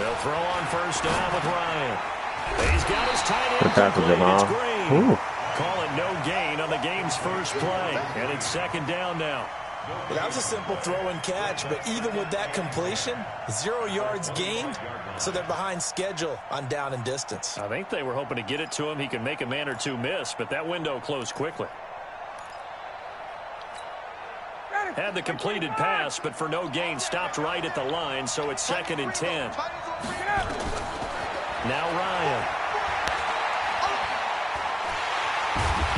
They'll throw on first down with Ryan. He's got his tight end. Good tackle, Jamal. Call it no gain on the game's first play. And it's second down now. Well, that was a simple throw and catch, but even with that completion, 0 yards gained, so they're behind schedule on down and distance. I think they were hoping to get it to him. He could make a man or two miss, but that window closed quickly. Had the completed pass, but for no gain, stopped right at the line, so it's 2nd and 10. Now Ryan.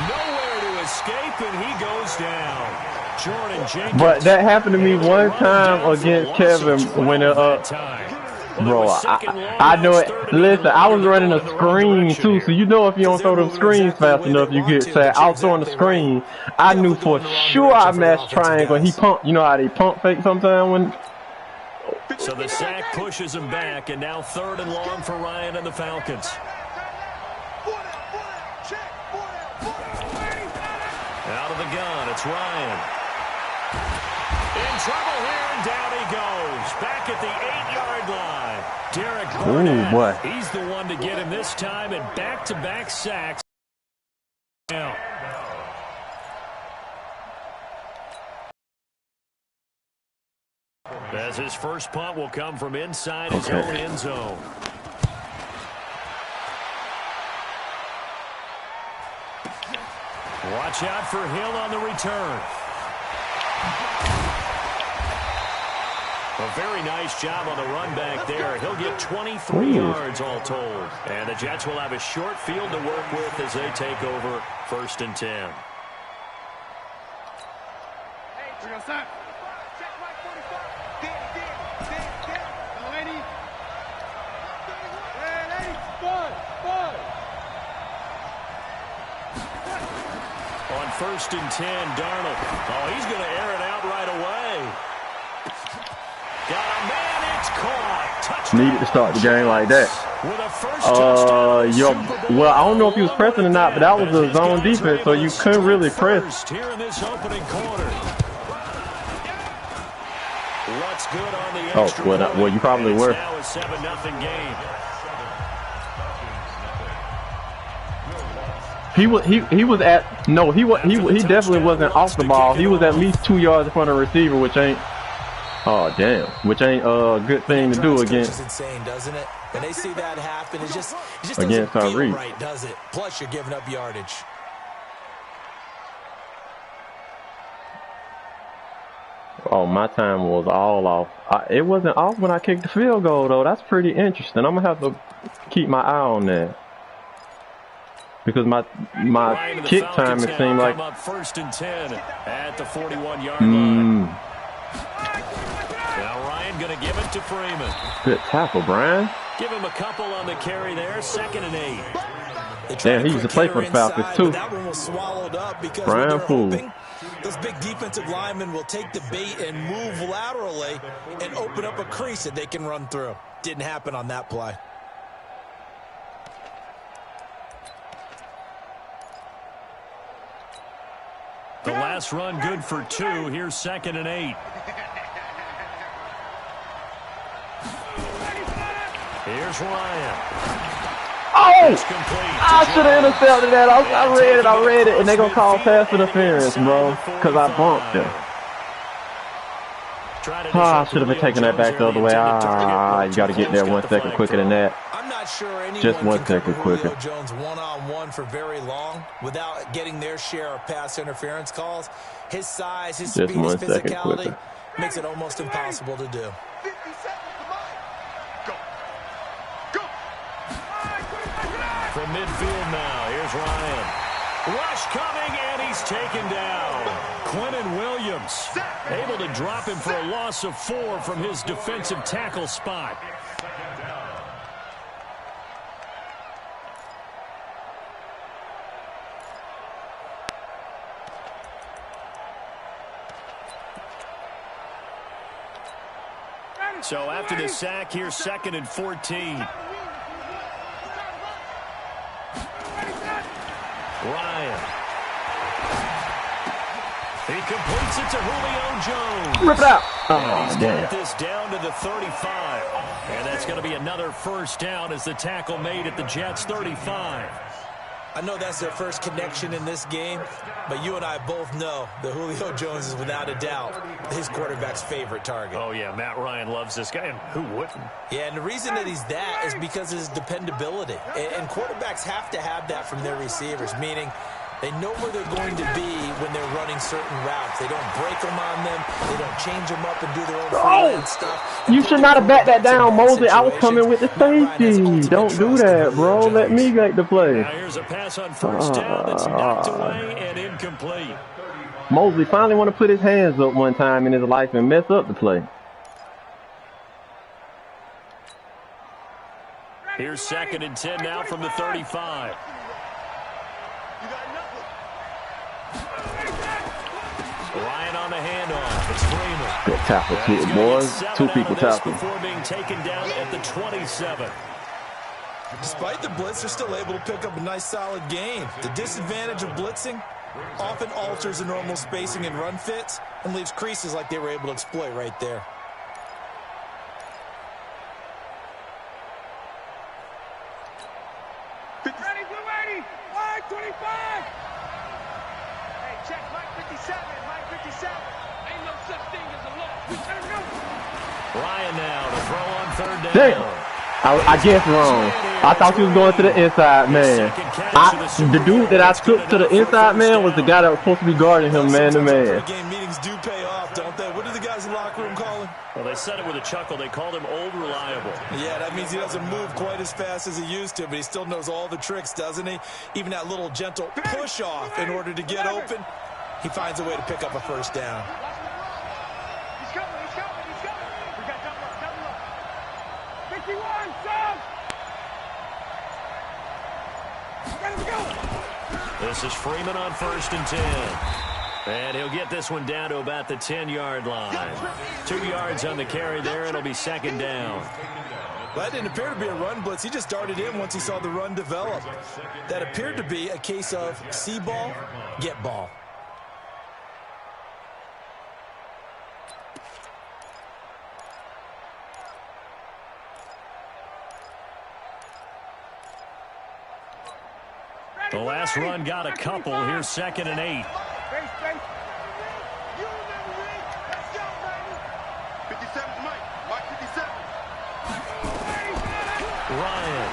Nowhere to escape, and he goes down. Jordan Jenkins. But that happened to me one time against Kevin when bro, I know it. Listen, I was running a screen too, so you know if you don't throw them screens fast enough, you get sacked. I was throwing the screen. I knew for sure I matched triangle. He pumped. You know how they pump fake sometimes when. So the sack pushes him back, and now 3rd and long for Ryan and the Falcons. Out of the gun, it's Ryan. In trouble here, and down he goes. Back at the 8-yard line. Derek Barnett, he's the one to get him this time, and back-to-back sacks. Now. As his first punt will come from inside his own end zone. Watch out for Hill on the return. A very nice job on the run back there. He'll get 23 yards all told. And the Jets will have a short field to work with as they take over 1st and 10. On 1st and 10, Darnold. Oh, he's going to air it out right away. Got a man, it's caught. Touchdown. Needed to start the game like that. With a first touchdown. Well, I don't know if he was pressing or not, but that was a zone defense, so you couldn't really press. Here in this opening quarter. What's good on the extra well, you probably were. Now a 7-0 game. He definitely wasn't off the ball. He was at least 2 yards in front of the receiver, which ain't a good thing to do against. It's insane, doesn't it? When they see that happen, it just against doesn't feel right, does it? Plus, you're giving up yardage. Oh, my time was all off. It wasn't off when I kicked the field goal, though. That's pretty interesting. I'm gonna have to keep my eye on that. Because my kick time, it seemed like. Up 1st and 10 at the 41-yard line. Now Ryan going to give it to Freeman. Good tackle, Brian. Give him a couple on the carry there. 2nd and 8. Damn, he used to play for the Falcons too. That one was swallowed up because Brian Poole. Those big defensive linemen will take the bait and move laterally and open up a crease that they can run through. Didn't happen on that play. The last run good for 2. Here's 2nd and 8. Here's Ryan. Oh! I should have intercepted that. I read it. And they're going to call pass interference, bro. Because I bumped him. I should have been taking that back the other way. You got to get there 1 second quicker than that. I'm not sure anyone just 1 can second cover quicker. Julio Jones one-on-one for very long without getting their share of pass interference calls. His size, his speed, his physicality makes it almost impossible to do. From midfield now, here's Ryan. Rush coming, and he's taken down. Quentin Williams able to drop him for a loss of 4 from his defensive tackle spot. So after the sack, here's 2nd and 14. Ryan. He completes it to Julio Jones. Rip it out. Oh, damn. This down to the 35. And that's going to be another first down as the tackle made at the Jets' 35. I know that's their first connection in this game, but you and I both know that Julio Jones is without a doubt his quarterback's favorite target. Oh, yeah, Matt Ryan loves this guy, and who wouldn't? Yeah, and the reason that he's that is because of his dependability. And quarterbacks have to have that from their receivers, meaning they know where they're going to be when they're running certain routes. They don't break them on them. They don't change them up and do their own freelance stuff. You should not have backed that down, Mosley. I was coming with the safety. Don't do that, bro. Let me make the play. Now here's a pass on first down that's knocked away and incomplete. Mosley finally want to put his hands up one time in his life and mess up the play. Here's 2nd and 10 now from the 35. Ryan on the handoff. It's Freeman. Good tackle, too, boys. 2 people tackle. Before being taken down at the 27. Despite the blitz, they're still able to pick up a nice, solid gain. The disadvantage of blitzing often alters the normal spacing and run fits and leaves creases like they were able to exploit right there. Ready, blue 80, line 25. Hey, check Mike 57, Mike 57. Ain't no such thing as a loss. We gotta go. Ryan now to throw on 3rd down. Damn. I guessed wrong. I thought he was going to the inside man. The dude that I took to the inside man was the guy that was supposed to be guarding him man to man. Game meetings do pay off, don't they? What do the guys in the locker room call him? Well, they said it with a chuckle. They called him old reliable. Yeah, that means he doesn't move quite as fast as he used to, but he still knows all the tricks, doesn't he? Even that little gentle push off in order to get open, he finds a way to pick up a first down. He's coming. We got double up. 51, sub. Let's go. This is Freeman on 1st and 10. And he'll get this one down to about the 10-yard line. 2 yards on the carry there. It'll be 2nd down. Well, that didn't appear to be a run blitz. He just darted in once he saw the run develop. That appeared to be a case of see ball, get ball. The last run got a couple. Here's 2nd and 8. Ryan.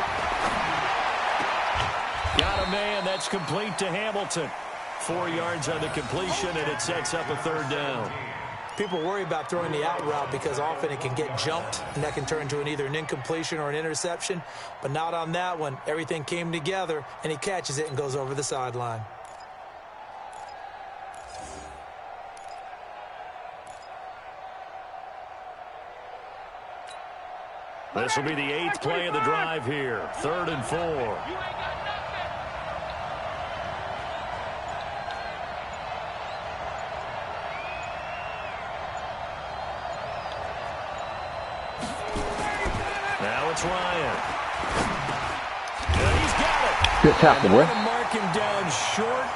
Got a man. That's complete to Hamilton. 4 yards on the completion, and it sets up a 3rd down. People worry about throwing the out route because often it can get jumped, and that can turn into either an incompletion or an interception. But not on that one. Everything came together, and he catches it and goes over the sideline. This will be the 8th play of the drive here. 3rd and 4. Now it's Ryan. And he's got it. Good tackle, boy. Mark him down short,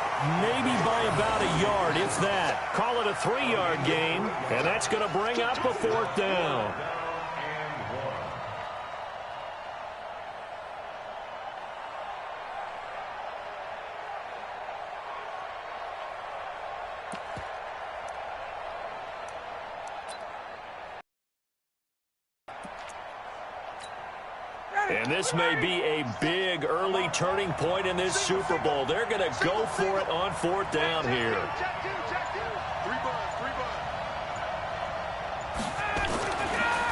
maybe by about a yard, if that. Call it a 3-yard gain, and that's going to bring up a 4th down. And this may be a big early turning point in this Super Bowl. They're going to go for it on 4th down here.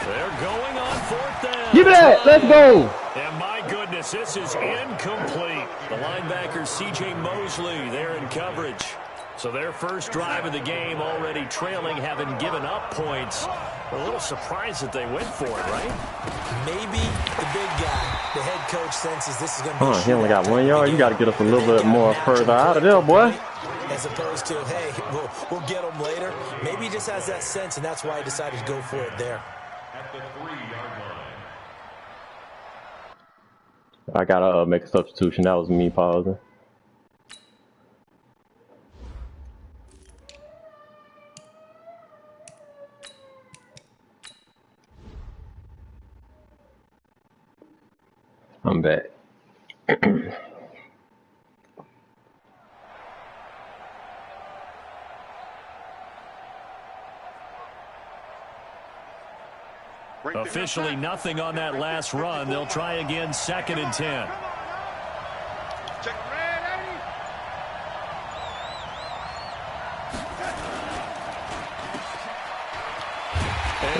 They're going on 4th down. Give me that. Let's go. And my goodness, this is incomplete. The linebacker C.J. Mosley there in coverage. So their first drive of the game already trailing, having given up points. We're a little surprised that they went for it, right? Maybe the big guy, the head coach, senses this is going to be he only got 1 yard. You got to get us a little bit more further out of there, boy. As opposed to, hey, we'll get them later. Maybe he just has that sense, and that's why he decided to go for it there. At the 3-yard line. I got to make a substitution. That was me pausing. I'm back. Officially nothing on that last run. They'll try again, 2nd and 10.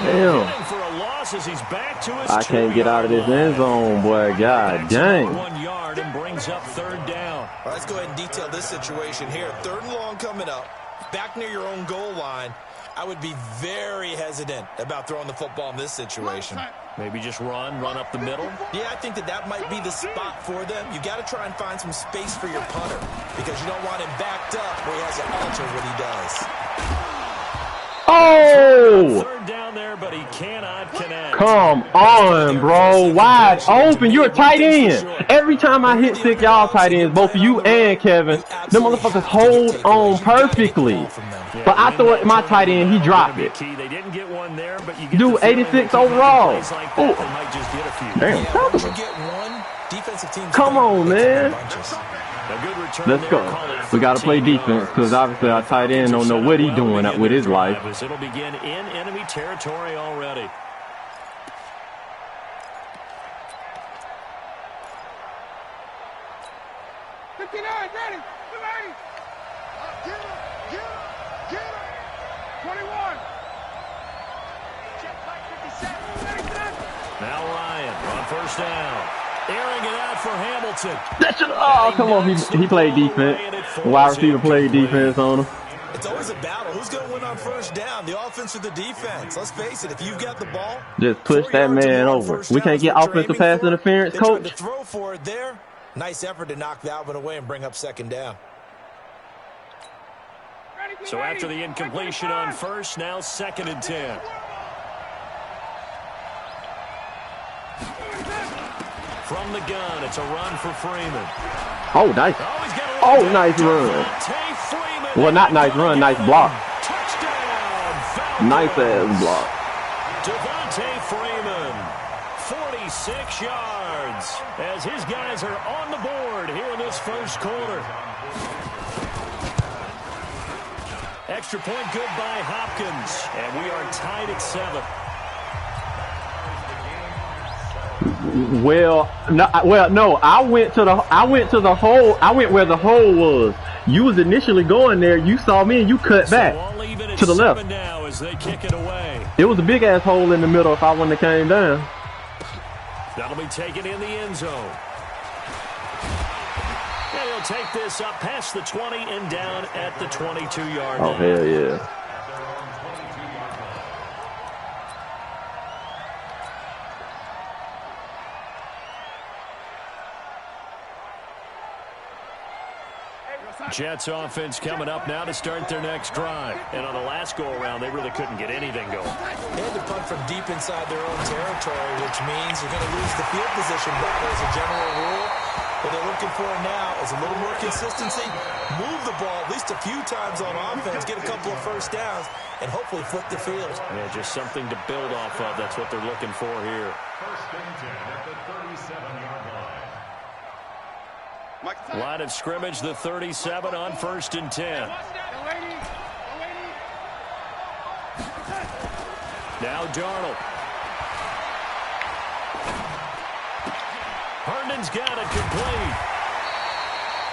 Damn. I can't get out of this end zone, boy. God dang. 1 yard and brings up 3rd down. Well, let's go ahead and detail this situation here. 3rd and long coming up, back near your own goal line. I would be very hesitant about throwing the football in this situation. Maybe just run up the middle? Yeah, I think that might be the spot for them. You got to try and find some space for your punter because you don't want him backed up where he has to alter what he does. Oh! 3rd down there, but he cannot connect. Come on, bro. Wide open. You're a tight end. Every time I hit 6, y'all tight ends, both you and Kevin, them motherfuckers hold on perfectly. But I throw it my tight end, he dropped it. They didn't get one there, but you do 86 overall. Oh. Damn. Defensive teams. Come on, man. Let's go. We got to play defense because obviously our tight end don't know what he's doing with his life. It'll begin in enemy territory already. Ready. 21. Now Ryan on 1st down. Airing it out for Hamilton. Oh, come on. He played defense. Wide receiver played defense on him. It's always a battle. Who's going to win on 1st down, the offense or the defense? Let's face it, if you've got the ball, just push that man over. We can't get offensive pass interference, coach. To throw for it there. Nice effort to knock that one away and bring up 2nd down. So after the incompletion on 1st, now 2nd and 10. From the gun, it's a run for Freeman. Oh, nice. Oh, nice run. Well, not nice run, nice block. Nice ass block. Devontae Freeman, 46 yards, as his guys are on the board here in this 1st quarter. Extra point good by Hopkins, and we are tied at 7. No. I went where the hole was. You was initially going there. You saw me and you cut back to the left. Now as they kick it away. It was a big ass hole in the middle. If I wouldn't have came down, that'll be taken in the end zone. And he'll take this up past the 20 and down at the 22-yard line. Oh hell yeah. Jets offense coming up now to start their next drive. And on the last go-around, they really couldn't get anything going. They had to punt from deep inside their own territory, which means you're going to lose the field position battle as a general rule. What they're looking for now is a little more consistency, move the ball at least a few times on offense, get a couple of 1st downs, and hopefully flip the field. Yeah, just something to build off of. That's what they're looking for here. 1st and 10 at the 37-yard line. Line of scrimmage, the 37 on 1st and 10. Now Darnold. Herndon's got it complete.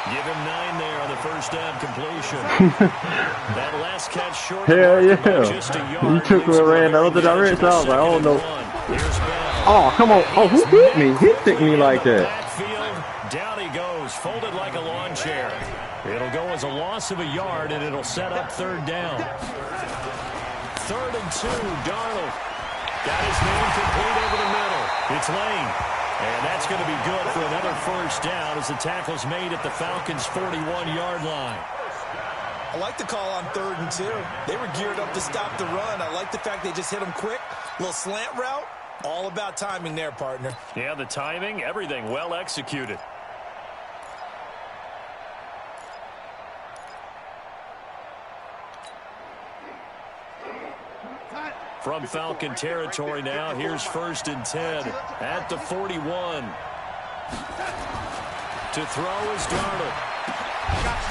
Give him 9 there on the 1st down completion. That last catch short. Hell yeah. He took me around the other direction. I was like, oh no. Oh, come on. Oh, who hit me? He hit me like that. Down he goes, folded like a lawn chair. It'll go as a loss of a yard, and it'll set up 3rd down. 3rd and 2, Darnold. Got his man complete over the middle. It's Lane. And that's going to be good for another 1st down as the tackle's made at the Falcons' 41-yard line. I like the call on 3rd and 2. They were geared up to stop the run. I like the fact they just hit him quick. Little slant route. All about timing there, partner. Yeah, the timing, everything well executed. From Falcon territory now, here's 1st and 10 at the 41. To throw is Darnold.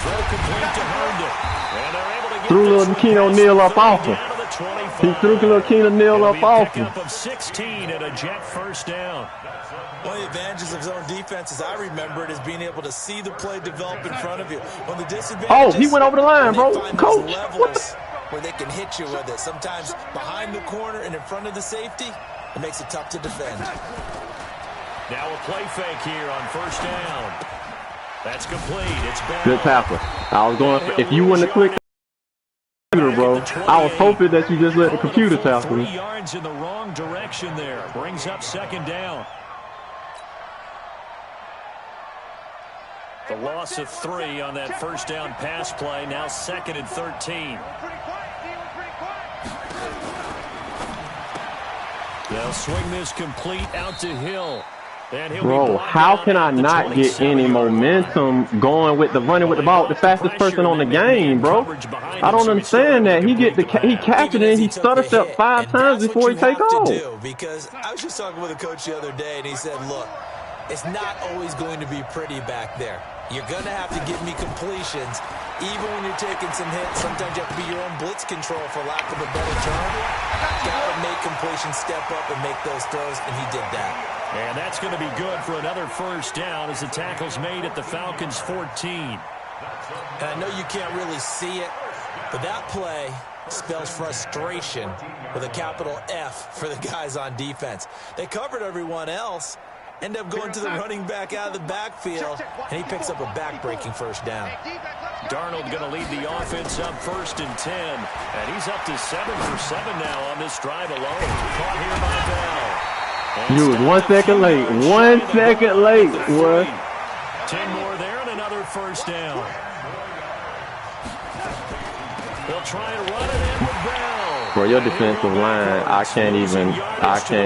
Throw complete to Herndon. And they're able to get threw little Keno Neal up off him. He threw little Keno Neal up off him. Of 16 and a jet first down. One of the advantages of zone defense, as I remember it, is being able to see the play develop in front of you. One of the disadvantages, he went over the line, bro. Coach. Levels where they can hit you with it. Sometimes behind the corner and in front of the safety, it makes it tough to defend. Now a play fake here on first down. That's complete. It's Bell. Good tackle. I was going for, if you wouldn't have clicked the computer, bro, I was hoping that you just let the computer tackle me. 3 yards in the wrong direction there. Brings up second down. The loss of 3 on that first down pass play. Now 2nd and 13. They'll swing this complete out to Hill. Bro, how can I not get any momentum going with the running with the ball? The fastest person on the game, bro. I don't understand that. He catch it and he stutter step 5 times before he take off. Because I was just talking with a coach the other day, and he said, look, it's not always going to be pretty back there. You're going to have to give me completions. Even when you're taking some hits, sometimes you have to be your own blitz control, for lack of a better term. Got to make completions step up and make those throws, and he did that. And that's going to be good for another first down as the tackle's made at the Falcons' 14. And I know you can't really see it, but that play spells frustration with a capital F for the guys on defense. They covered everyone else, end up going to the running back out of the backfield, and he picks up a back-breaking first down. Darnold going to lead the offense up 1st and 10, and he's up to 7 for 7 now on this drive alone. Caught here by Bell. You was 1 second late. 1 second late, boy. 10 more there and another first down. They'll try and run it in with Bell. Bro, your defensive line, I can't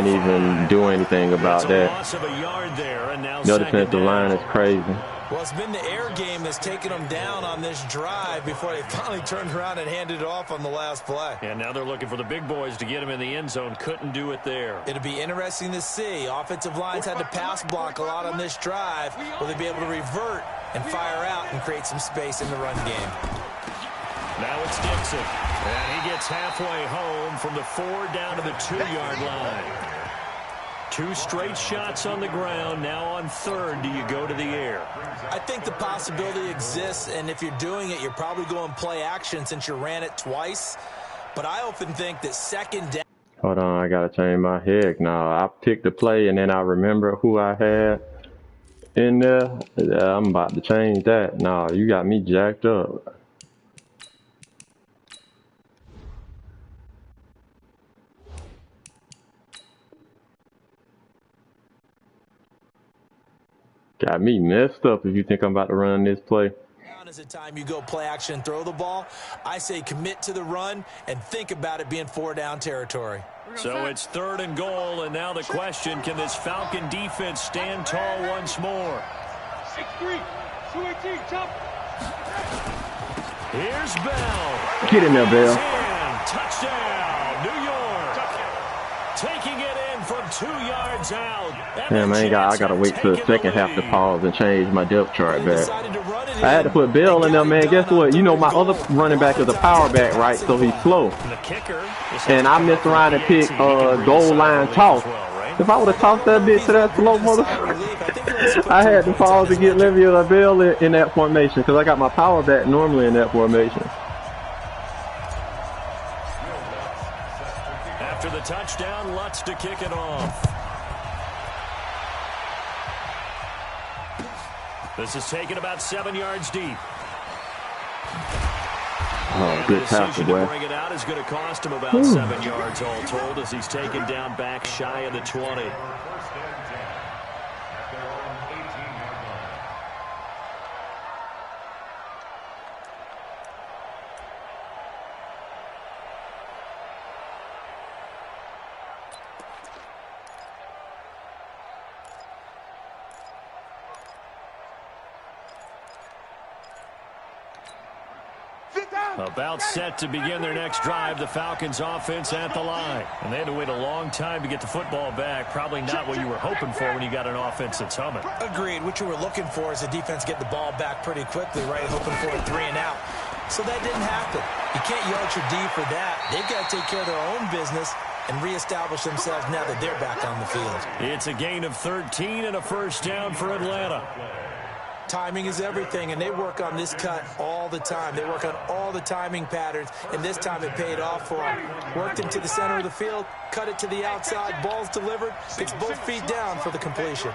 even do anything about that. Your defensive line is crazy. Well, it's been the air game that's taken them down on this drive before they finally turned around and handed it off on the last play. And now they're looking for the big boys to get him in the end zone. Couldn't do it there. It'll be interesting to see. Offensive lines had to pass block a lot on this drive. Will they be able to revert and fire out and create some space in the run game? Now it's Dixon. And he gets halfway home from the 4 down to the 2-yard line. 2 straight shots on the ground. Now on 3rd, do you go to the air? I think the possibility exists, and if you're doing it, you're probably going play action since you ran it twice. But I often think that 2nd down. Hold on, I gotta change my head now. I picked the play and then I remember who I had in there. Yeah, I'm about to change that. No, you got me jacked up. Got me messed up if you think I'm about to run this play. Now is the time you go play action, throw the ball. I say commit to the run and think about it being 4 down territory. So it's 3rd and goal, and now the question, can this Falcon defense stand tall once more? 6-3, 218, jump. Here's Bell. Get in there, Bell. Touchdown, New York. Taking it in from 2 yards out. Yeah, man, I gotta wait till the second half to pause and change my depth chart back. I had to put Bell in there, man. Guess what? You know my other running back is a power back, right? So he's slow. And I messed around and picked goal line toss. If I would have tossed that bitch to that slow motherfucker, I had to pause to get Le'Veon Bell in that formation because I got my power back normally in that formation. After the touchdown, Lutz to kick it off. This is taken about 7 yards deep. Oh, good tackle, boy. To bring it out is going to cost him about 7 yards all told as he's taken down back shy of the 20. About set to begin their next drive, the Falcons offense at the line. And they had to wait a long time to get the football back. Probably not what you were hoping for when you got an offense that's humming. Agreed. What you were looking for is the defense get the ball back pretty quickly, right? Hoping for a 3 and out. So that didn't happen. You can't yell at your D for that. They've got to take care of their own business and reestablish themselves now that they're back on the field. It's a gain of 13 and a first down for Atlanta. Timing is everything, and they work on this cut all the time. They work on all the timing patterns, and this time it paid off for them. Worked into the center of the field, cut it to the outside, ball's delivered, gets both feet down for the completion.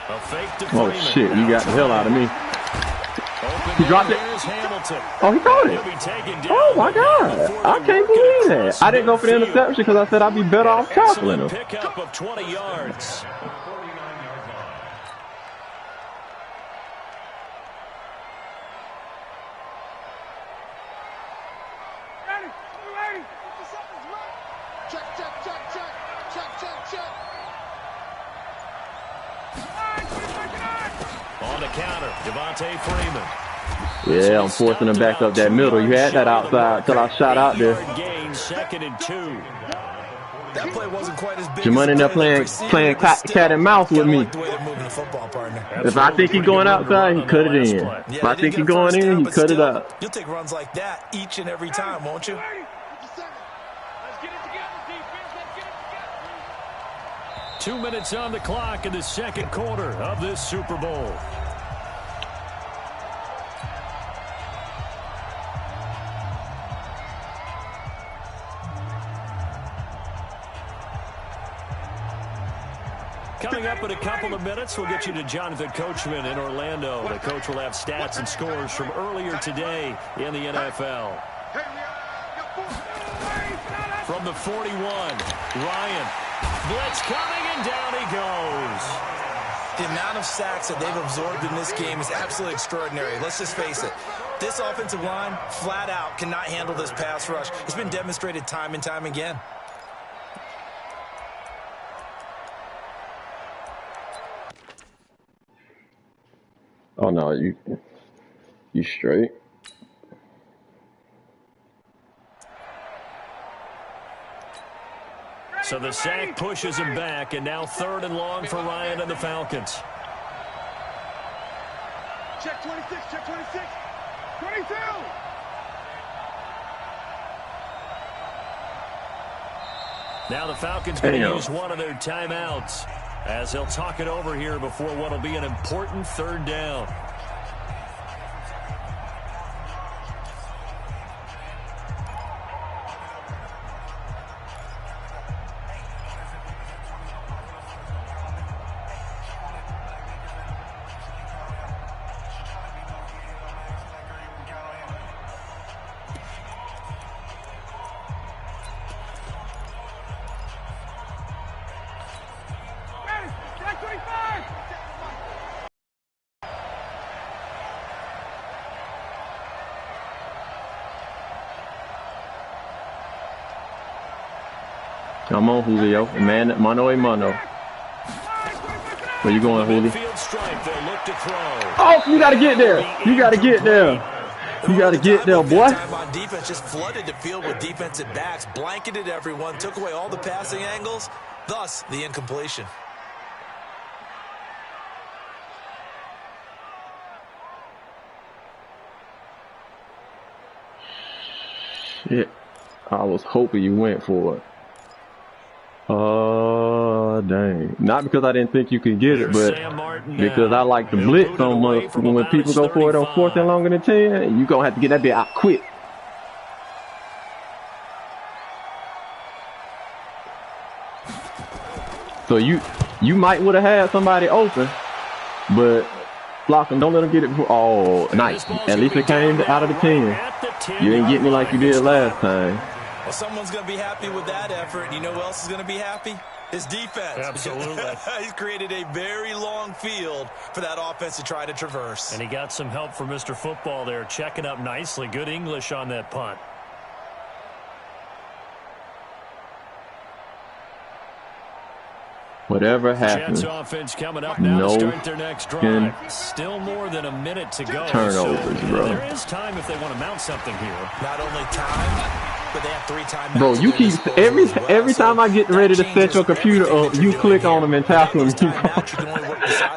A fake to Oh, Freeman. shit, you got the hell out of me. Open He dropped it. Here's Hamilton. Oh, he caught He'll it. be taken down Oh, my God. before I they can't work it believe that. across I didn't go for the midfield. interception because I said I'd be better off tackling him. Excellent pickup of 20 yards. On the counter, Devontae Freeman. Yeah, I'm forcing him back up that middle. You had that outside till I shot out there. Gain, 2nd and 2. That play wasn't quite as big. Jamon in there playing cat and mouse with me. If I think he's going outside, he cut it in. If I think he's going in, he cut it out. You'll take runs like that each and every time, won't you? Let's get it together, defense. Let's get it together. 2 minutes on the clock in the second quarter of this Super Bowl. Coming up in a couple of minutes, we'll get you to Jonathan Coachman in Orlando. The coach will have stats and scores from earlier today in the NFL. From the 41, Ryan. Blitz coming, and down he goes. The amount of sacks that they've absorbed in this game is absolutely extraordinary. Let's just face it. This offensive line, flat out, cannot handle this pass rush. It's been demonstrated time and time again. Oh, no, you straight. So the sack pushes him back, and now 3rd and long for Ryan and the Falcons. Check 26, check 26. 22. Now the Falcons going to use one of their timeouts as they'll talk it over here before what will be an important 3rd down. Check 25. Come on, Julio. Man, mano a mano. Where you going, Julio? Midfield stripe, they'll look to throw. Oh, you got to get there. You got to get there. You got to get there, boy. Time on defense just flooded the field with defensive backs, blanketed everyone, took away all the passing angles, thus the incompletion. Shit. I was hoping you went for it. Oh, dang. Not because I didn't think you could get it, but because I like to blitz so much. When people go for it on 4th and longer than 10, you're going to have to get that bit out quick. So you might would have had somebody open, but block them. Don't let them get it before. Oh, nice. At least it came out of the 10. You didn't get me like you did last time. Well, someone's going to be happy with that effort. You know who else is going to be happy? His defense. Absolutely. He's created a very long field for that offense to try to traverse. And he got some help from Mr. Football there, checking up nicely. Good English on that punt. Whatever happens, Jets offense coming up now to start their next drive. Still more than a minute to go. Turnovers, bro. There is time if they want to mount something here. Not only time, but they have 3 timeouts. Bro, you keep every time I get ready to set your computer up, you click on him and tackle him.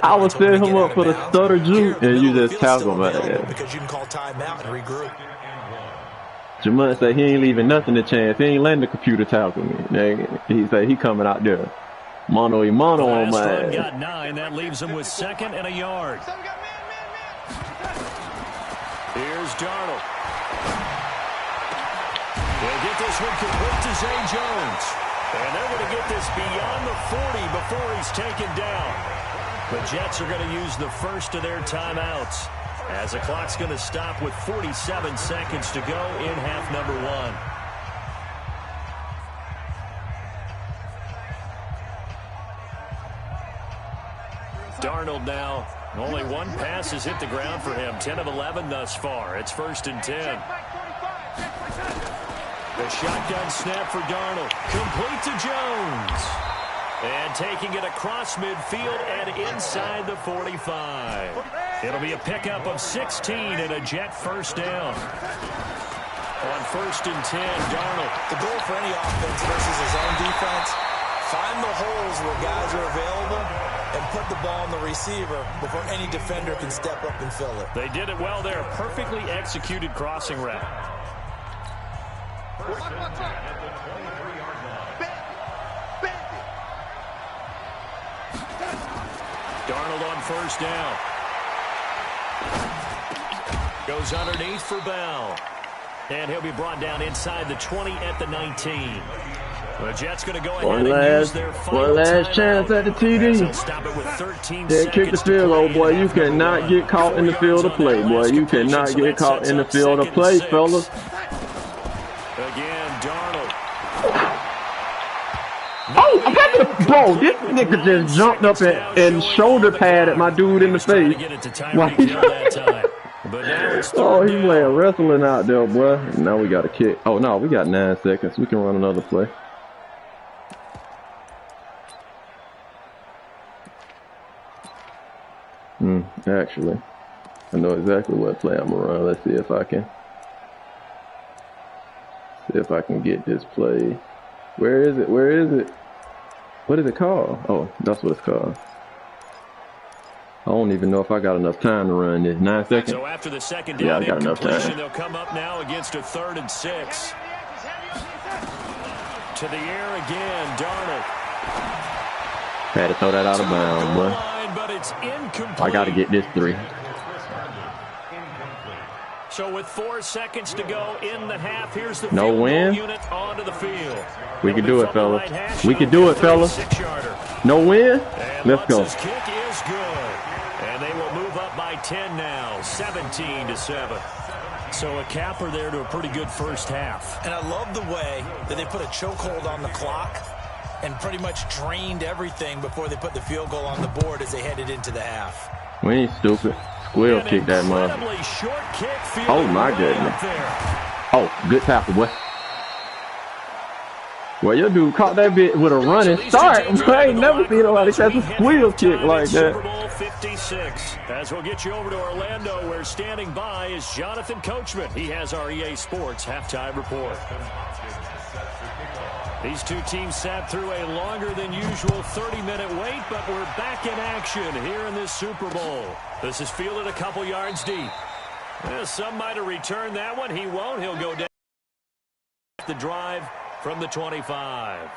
I will set him up for the stutter juke, and you just tackle him. Because you can call timeout and regroup. Jamal said he ain't leaving nothing to chance. He ain't letting the computer tackle me. He said he coming out there. Mono y mono on my ass. Got 9. That leaves him with 2nd and a yard. Here's Darnold. They'll get this one complete to Zay Jones. And they're going to get this beyond the 40 before he's taken down. The Jets are going to use the first of their timeouts, as the clock's going to stop with 47 seconds to go in half number 1. Darnold now, only 1 pass has hit the ground for him. 10 of 11 thus far. It's 1st and 10. The shotgun snap for Darnold. Complete to Jones. And taking it across midfield and inside the 45. It'll be a pickup of 16 and a Jet first down. On 1st and 10, Darnold. The goal for any offense versus his own defense, find the holes where guys are available and put the ball on the receiver before any defender can step up and fill it. They did it well there. Perfectly executed crossing route. Darnold on 1st down. Goes underneath for Bell. And he'll be brought down inside the 20 at the 19. The Jets going to go ahead and use their final last chance at the TD. Stop it with 13 seconds. Kick the field goal, boy. You cannot get caught in the field of play, boy. You cannot get caught in the field of play, fellas. Again, Darnold. Oh, I got the bro. This nigga just jumped up and shoulder padded my dude in the face. Oh, he playing wrestling out there, boy. Now we got a kick. Oh no, we got 9 seconds. We can run another play. Actually, I know exactly what play I'm gonna run. Let's see if I can get this play. Where is it? Where is it? What is it called? Oh, that's what it's called. I don't even know if I got enough time to run this. 9 seconds. So after the second down, yeah, I got enough time. They'll come up now against a 3rd and 6. To the air again, Darnold. Had to throw that out of bounds, boy. But it's incomplete. I got to get this 3. So with 4 seconds to go in the half, here's the no win. Unit onto the field. We can do it, fellas. We can do it, fellas. No win. Let's go. Kick is good. And they will move up by 10 now, 17-7. So a capper there to a pretty good first half. And I love the way that they put a chokehold on the clock and pretty much drained everything before they put the field goal on the board as they headed into the half. We ain't stupid. Squill kick that mother. Oh my goodness. Oh, good tackle, boy. Well, your dude caught that bit with a running start. I ain't never seen nobody catch a squeal kick like that. Super Bowl 56. As we'll get you over to Orlando, where standing by is Jonathan Coachman. He has our EA Sports halftime report. These two teams sat through a longer than usual 30-minute wait, but we're back in action here in this Super Bowl. This is fielded a couple yards deep. Some might have returned that one. He won't. He'll go down the drive from the 25.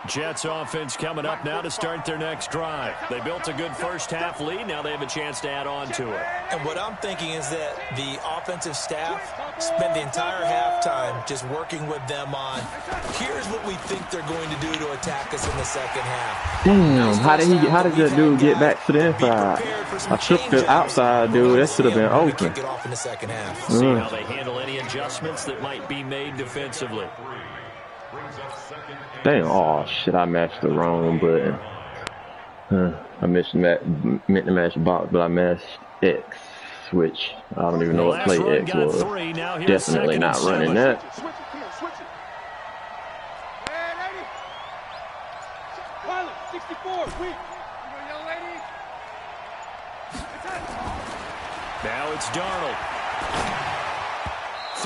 Jets offense coming up now to start their next drive. They built a good first half lead. Now they have a chance to add on to it. And what I'm thinking is that the offensive staff spent the entire halftime just working with them on, here's what we think they're going to do to attack us in the second half. Damn, how did that dude get back to the inside? I took the outside, dude. That should have been open. Kick it off in the second half. See how they handle any adjustments that might be made defensively. Damn, oh shit, I matched the wrong button. I meant to match box, but I matched X, which I don't even know what play X was. Definitely not running that. Now it's Darnold.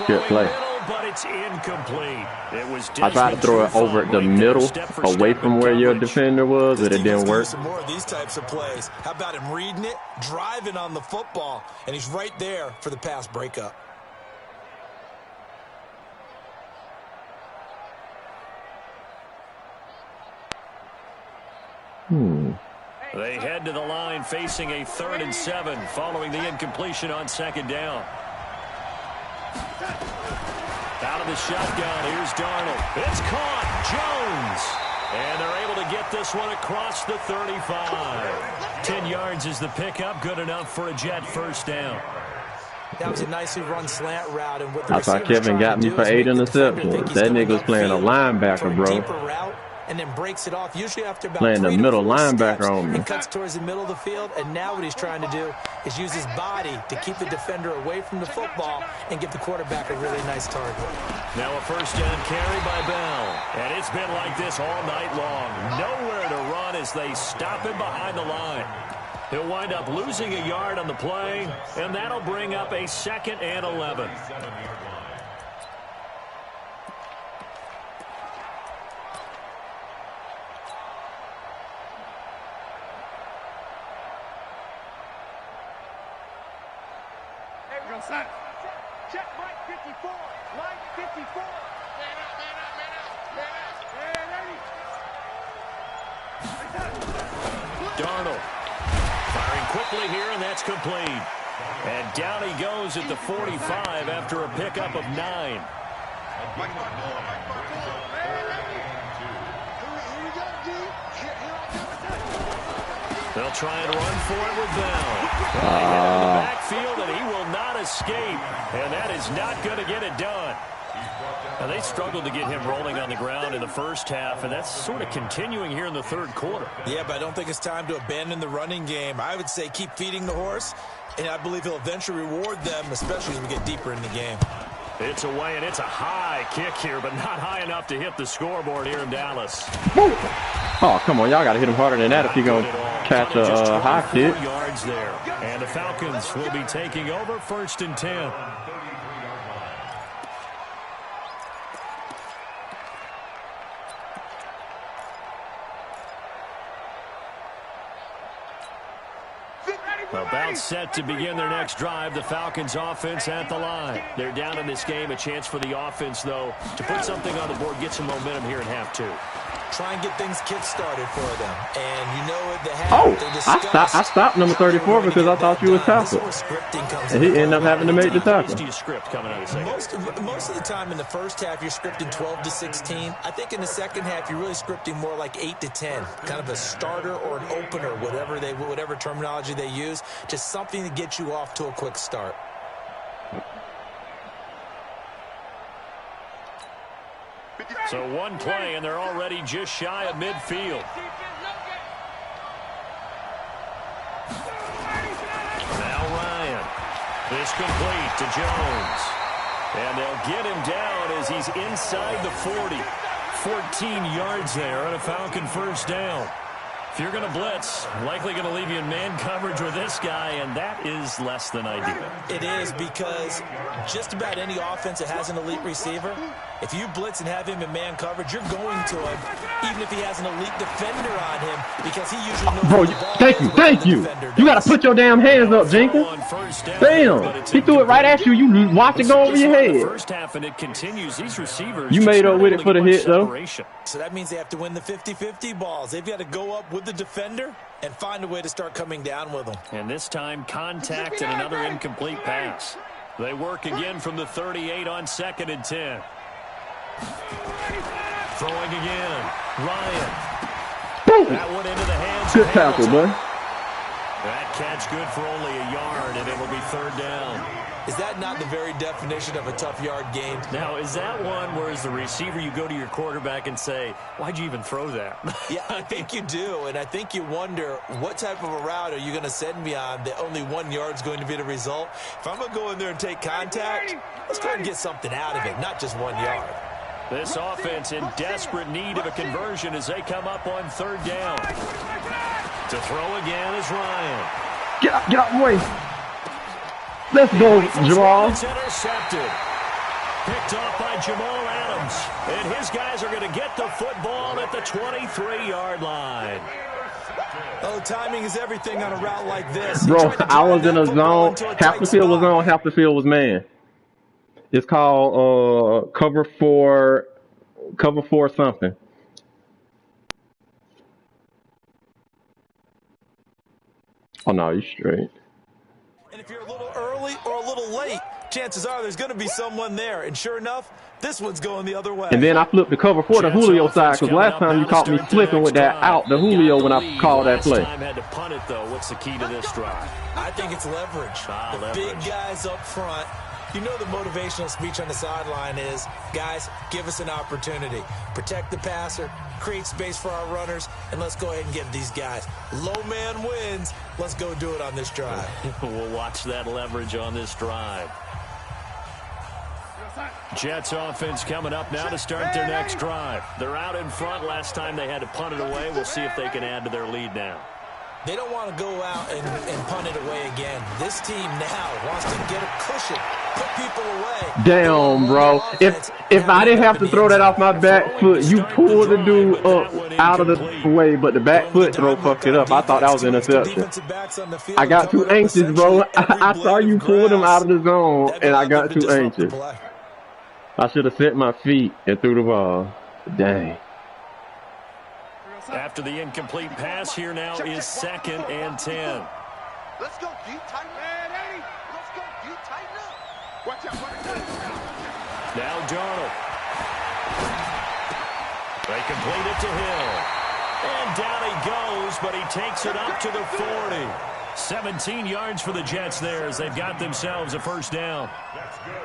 Good play. Middle, but it's incomplete. It was I tried to throw it over the middle, away from where your defender was, but it didn't work. Some more of these types of plays. How about him reading it, driving on the football, and he's right there for the pass breakup. They head to the line facing a 3rd and 7 following the incompletion on 2nd down. Out of the shotgun, here's Darnold. It's caught, Jones. And they're able to get this one across the 35. 10 yards is the pickup, good enough for a Jet first down. That was a nicely run slant route. And what I thought Kevin got me for 8 interceptions. That nigga's playing a linebacker, bro. And then breaks it off, usually after about playing the middle linebacker on me. He cuts towards the middle of the field, and now what he's trying to do is use his body to keep the defender away from the football and give the quarterback a really nice target. Now a first down carry by Bell. And it's been like this all night long. Nowhere to run as they stop him behind the line. He'll wind up losing a yard on the play, and that'll bring up a 2nd and 11. Check Mike 54. Mike 54. Man up, man up, man up, man up. Ready? Darnold firing quickly here, and that's complete. And down he goes at the 45 after a pickup of 9. They'll try and run for it with Bell. In the backfield, and he will not escape. And that is not going to get it done. Now, they struggled to get him rolling on the ground in the first half, and that's sort of continuing here in the 3rd quarter. Yeah, but I don't think it's time to abandon the running game. I would say keep feeding the horse, and I believe he'll eventually reward them, especially as we get deeper in the game. It's away, and it's a high kick here, but not high enough to hit the scoreboard here in Dallas. Oh, come on. Y'all got to hit him harder than that if you're going to catch a high kick. Yards there. And the Falcons will be taking over 1st and 10. About set to begin their next drive, the Falcons offense at the line. They're down in this game. A chance for the offense, though, to put something on the board, get some momentum here in half 2. Try and get things kick-started for them. And you know at the half, I stopped number 34 because I thought you was tackle. And he ended up having to make the tackle. Most of the time in the first half, you're scripting 12 to 16. I think in the second half, you're really scripting more like 8 to 10. Kind of a starter or an opener, whatever terminology they use. Just something to get you off to a quick start. So one play, and they're already just shy of midfield. Now Ryan. This complete to Jones. And they'll get him down as he's inside the 40. 14 yards there on a Falcon first down. If you're going to blitz, likely going to leave you in man coverage with this guy, and that is less than ideal. It is, because just about any offense that has an elite receiver, if you blitz and have him in man coverage, you're going to him, even if he has an elite defender on him, because he usually knows bro, thank you. You got to put your damn hands up, Jenkins. Damn. He threw it right at you. You watch it go over your head. First half, and it continues. These receivers, you made up with it for the hit, though. So that means they have to win the 50-50 balls. They've got to go up with the defender and find a way to start coming down with them. And this time, contact and another incomplete pass. They work again from the 38 on 2nd and 10. Throwing again. Ryan. That one into the hands. Good tackle, bud. That catch good for only a yard, and it'll be 3rd down. Is that not the very definition of a tough yard gain? Now, is that one where as the receiver you go to your quarterback and say, why'd you even throw that? Yeah, I think you do, and I think you wonder what type of a route are you going to send me on that only 1 yard's going to be the result? If I'm going to go in there and take contact, let's go ahead and get something out of it, not just 1 yard. This offense in desperate need of a conversion as they come up on 3rd down. To throw again is Ryan. Get out the way. Let's go, Jamal. It's intercepted. Picked off by Jamal Adams. And his guys are going to get the football at the 23-yard line. Oh, timing is everything on a route like this. Bro, I was in a zone. Half the field was on, half the field was man. It's called cover four something. Oh no, you straight. And if you're a little early or a little late, chances are there's going to be someone there. And sure enough, this one's going the other way. And then I flipped the cover for the Julio side because last time you caught me flipping with that out the Julio when I called that play. Had to punt it though. What's the key to this drive? I think it's leverage. The big guys up front. You know the motivational speech on the sideline is, guys, give us an opportunity. Protect the passer, create space for our runners, and let's go ahead and get these guys. Low man wins. Let's go do it on this drive. We'll watch that leverage on this drive. Jets offense coming up now to start their next drive. They're out in front. Last time they had to punt it away. We'll see if they can add to their lead now. They don't want to go out and punt it away again. This team now wants to get a cushion, put people away. Damn, bro. If I didn't have to throw that off my back foot, you pulled the dude up out of the way, but the back foot throw fucked it up. I thought that was an interception. I got too anxious, bro. I saw you pull him out of the zone, and I got too anxious. I should have set my feet and threw the ball. Dang. After the incomplete pass, here now is 2nd and 10. Let's go, deep, tighten up. Eddie. Let's go, deep, tighten up. Watch out, watch out. Now Darnold. They complete it to Hill. And down he goes, but he takes it up to the 40. 17 yards for the Jets there as they've got themselves a first down.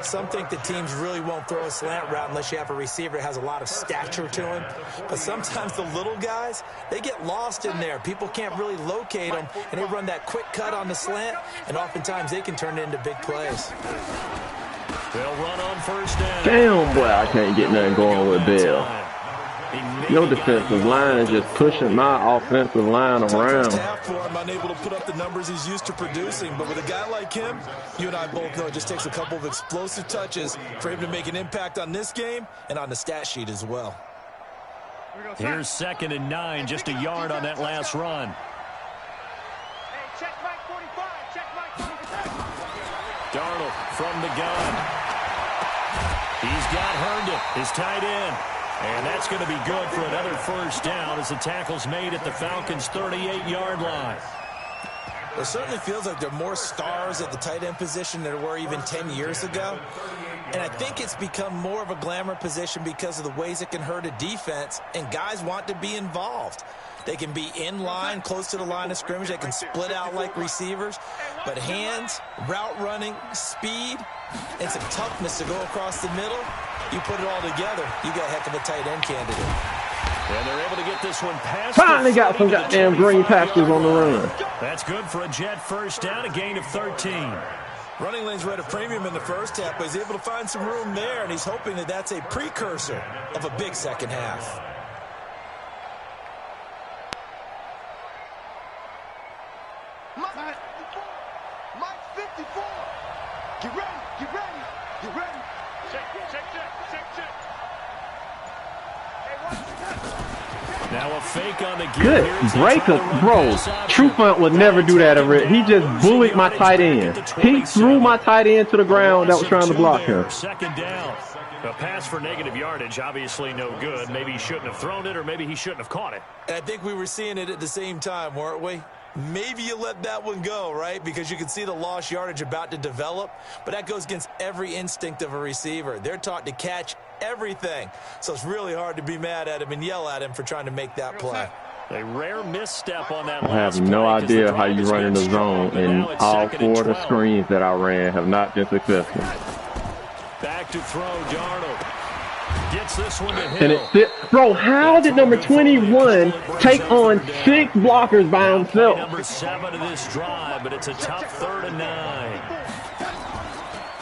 Some think the teams really won't throw a slant route unless you have a receiver that has a lot of stature to him. But sometimes the little guys, they get lost in there. People can't really locate them, and they run that quick cut on the slant, and oftentimes they can turn it into big plays. They'll run on first down. Damn, boy, I can't get nothing going with Bill. Your defensive line is just pushing my offensive line around. Unable to put up the numbers he's used to producing, but with a guy like him, you and I both know it just takes a couple of explosive touches for him to make an impact on this game and on the stat sheet as well. Here's 2nd and 9, just a yard on that last run. Darnold from the gun. He's got Herndon, his tight end. And that's going to be good for another first down as the tackle's made at the Falcons' 38-yard line. It certainly feels like there are more stars at the tight end position than there were even 10 years ago. And I think it's become more of a glamour position because of the ways it can hurt a defense, and guys want to be involved. They can be in line, close to the line of scrimmage. They can split out like receivers. But hands, route running, speed, and some toughness to go across the middle, you put it all together, you got a heck of a tight end candidate. And they're able to get this one past. Finally got some goddamn green pastures on the run. That's good for a Jet first down, a gain of 13. Running lanes were at a premium in the first half, but he's able to find some room there, and he's hoping that that's a precursor of a big second half. Mike 54. Get ready, get ready, get ready. Check. Now a fake on the good breakup, bro. True Front would never do that. He just bullied my tight end. He threw my tight end to the ground that was trying to block him. 2nd down. A pass for negative yardage, obviously no good. Maybe he shouldn't have thrown it, or maybe he shouldn't have caught it. And I think we were seeing it at the same time, weren't we? Maybe you let that one go, right? Because you can see the lost yardage about to develop, but that goes against every instinct of a receiver. They're taught to catch everything, so it's really hard to be mad at him and yell at him for trying to make that play. A rare misstep on that. I have no idea how you run in the zone, and all 4 of the screens that I ran have not been successful. Back to throw, Darnold. Gets this one to Hill. And it's bro, how did number 21 take on 6 blockers by himself? Number 7 of this drive, but it's a tough 3rd and 9.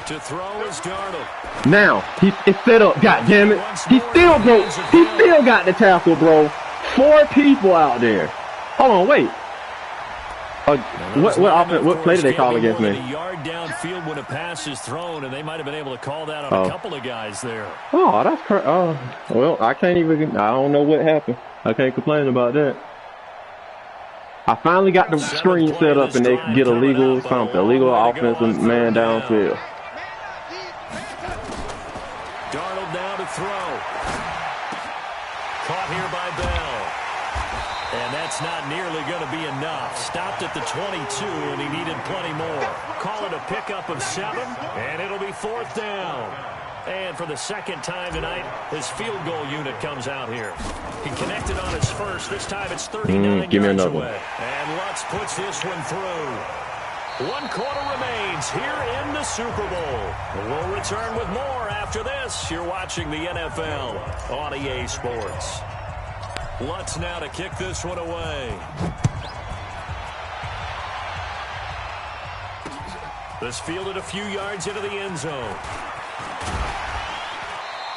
To throw is Darnold. Now it's set up. God damn it! He still broke. He still got the tackle, bro. 4 people out there. Hold on, wait. What play did they call against me? A yard downfield when a pass is thrown, and they might have been able to call that on a couple of guys there. Oh, that's crazy. Oh, well, I don't know what happened. I can't complain about that. I finally got the screen set up, and they get a legal offensive man downfield. Darnold now to throw. Caught here by Bell. And that's not nearly going to be enough. Stopped at the 22, and he needed plenty more. Call it a pickup of 7, and it'll be 4th down. And for the second time tonight, his field goal unit comes out here. He connected on his first. This time it's 39 yards away. And Lutz puts this one through. 1 quarter remains here in the Super Bowl. We'll return with more after this. You're watching the NFL on EA Sports. Lutz now to kick this one away. This fielded a few yards into the end zone.